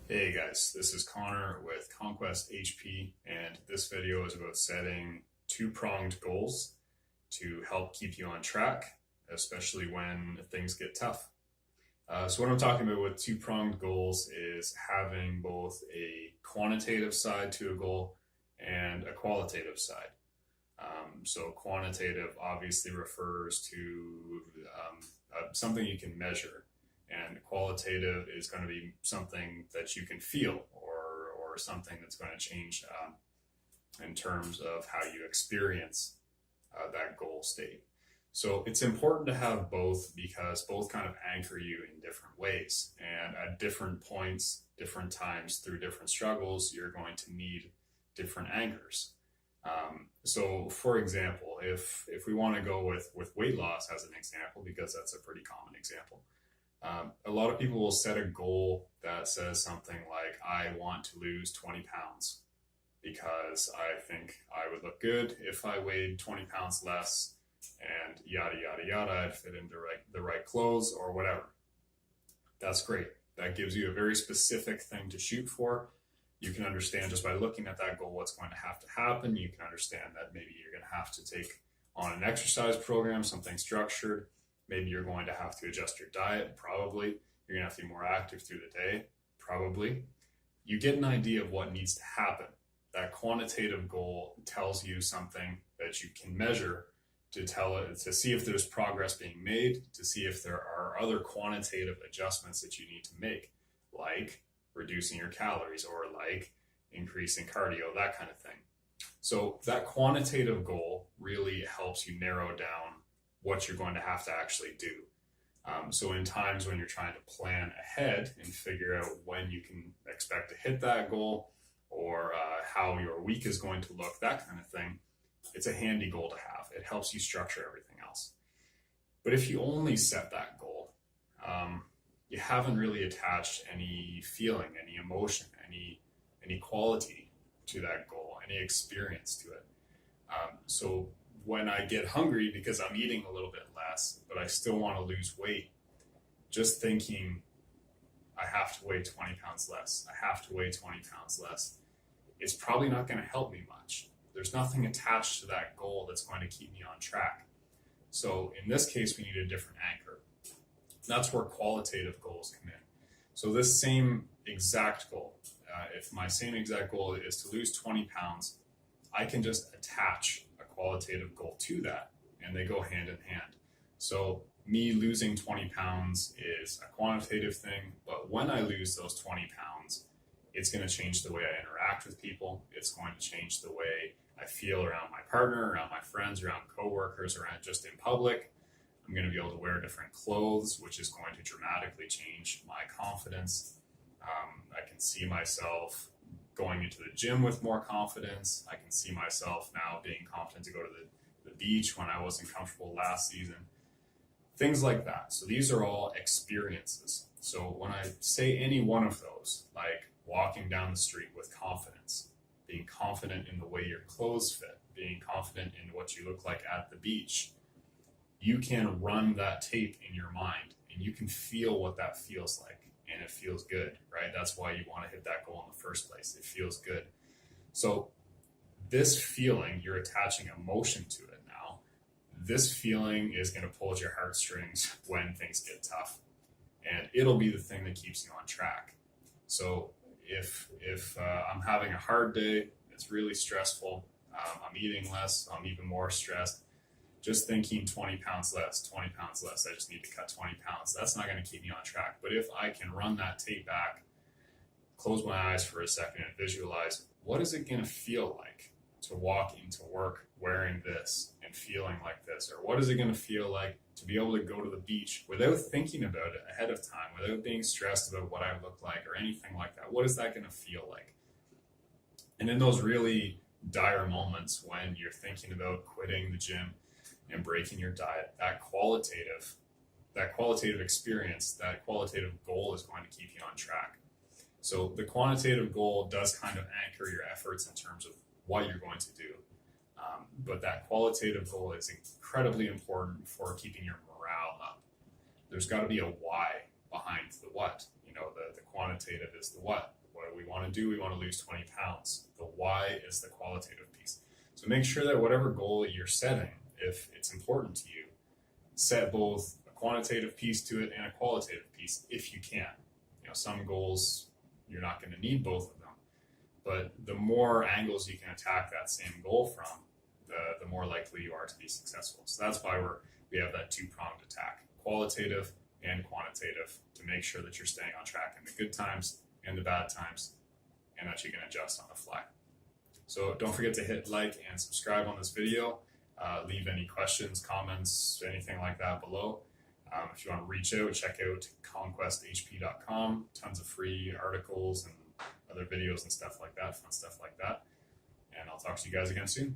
Hey guys, this is Connor with Conquest HP, and this video is about setting two-pronged goals to help keep you on track, especially when things get tough. So what I'm talking about with two-pronged goals is having both a quantitative side to a goal and a qualitative side. So quantitative obviously refers to something you can measure, and qualitative is going to be something that you can feel, or something that's going to change in terms of how you experience that goal state. So it's important to have both because both kind of anchor you in different ways, and at different points, different times, through different struggles, you're going to need different anchors. So for example, if we want to go with weight loss as an example, because that's a pretty common example, a lot of people will set a goal that says something like, I want to lose 20 pounds because I think I would look good if I weighed 20 pounds less, and yada, yada, yada, I'd fit into the right clothes or whatever. That's great. That gives you a very specific thing to shoot for. You can understand just by looking at that goal what's going to have to happen. You can understand that maybe you're going to have to take on an exercise program, something structured. Maybe you're going to have to adjust your diet, probably. You're going to have to be more active through the day, probably. You get an idea of what needs to happen. That quantitative goal tells you something that you can measure to see if there's progress being made, to see if there are other quantitative adjustments that you need to make, like reducing your calories or like increasing cardio, that kind of thing. So that quantitative goal really helps you narrow down what you're going to have to actually do. So in times when you're trying to plan ahead and figure out when you can expect to hit that goal, or how your week is going to look, that kind of thing, it's a handy goal to have. It helps you structure everything else. But if you only set that goal, you haven't really attached any feeling, any emotion, any quality to that goal, any experience to it. So when I get hungry because I'm eating a little bit less, but I still want to lose weight, just thinking I have to weigh 20 pounds less, I have to weigh 20 pounds less, it's probably not going to help me much. There's nothing attached to that goal that's going to keep me on track. So in this case, we need a different anchor. That's where qualitative goals come in. So this same exact goal, if my same exact goal is to lose 20 pounds, I can just attach a qualitative goal to that, and they go hand in hand. So me losing 20 pounds is a quantitative thing, but when I lose those 20 pounds, it's going to change the way I interact with people. It's going to change the way I feel around my partner, around my friends, around coworkers, around just in public. I'm going to be able to wear different clothes, which is going to dramatically change my confidence. I can see myself going into the gym with more confidence. I can see myself now being confident to go to the beach when I wasn't comfortable last season. Things like that. So these are all experiences. So when I say any one of those, like walking down the street with confidence, being confident in the way your clothes fit, being confident in what you look like at the beach, you can run that tape in your mind and you can feel what that feels like, and it feels good, right? That's why you want to hit that goal in the first place. It feels good. So this feeling, you're attaching emotion to it now. This feeling is going to pull at your heartstrings when things get tough, and it'll be the thing that keeps you on track. So if I'm having a hard day, it's really stressful, I'm eating less, I'm even more stressed, just thinking 20 pounds less, I just need to cut 20 pounds, that's not going to keep me on track. But if I can run that tape back, close my eyes for a second and visualize, what is it going to feel like to walk into work wearing this and feeling like this? Or what is it going to feel like to be able to go to the beach without thinking about it ahead of time, without being stressed about what I look like or anything like that? What is that going to feel like? And in those really dire moments when you're thinking about quitting the gym and breaking your diet, that qualitative experience, that qualitative goal is going to keep you on track. So the quantitative goal does kind of anchor your efforts in terms of what you're going to do. But that qualitative goal is incredibly important for keeping your morale up. There's got to be a why behind the what. The quantitative is the what. What do we want to do? We want to lose 20 pounds. The why is the qualitative piece. So make sure that whatever goal you're setting, if it's important to you, set both a quantitative piece to it and a qualitative piece if you can. Some goals you're not going to need both of them, but the more angles you can attack that same goal from, the more likely you are to be successful. So that's why we have that two-pronged attack, qualitative and quantitative, to make sure that you're staying on track in the good times and the bad times, and that you can adjust on the fly. So don't forget to hit like and subscribe on this video. Leave any questions, comments, anything like that below. If you want to reach out, check out conquesthp.com. Tons of free articles and other videos and stuff like that, fun stuff like that. And I'll talk to you guys again soon.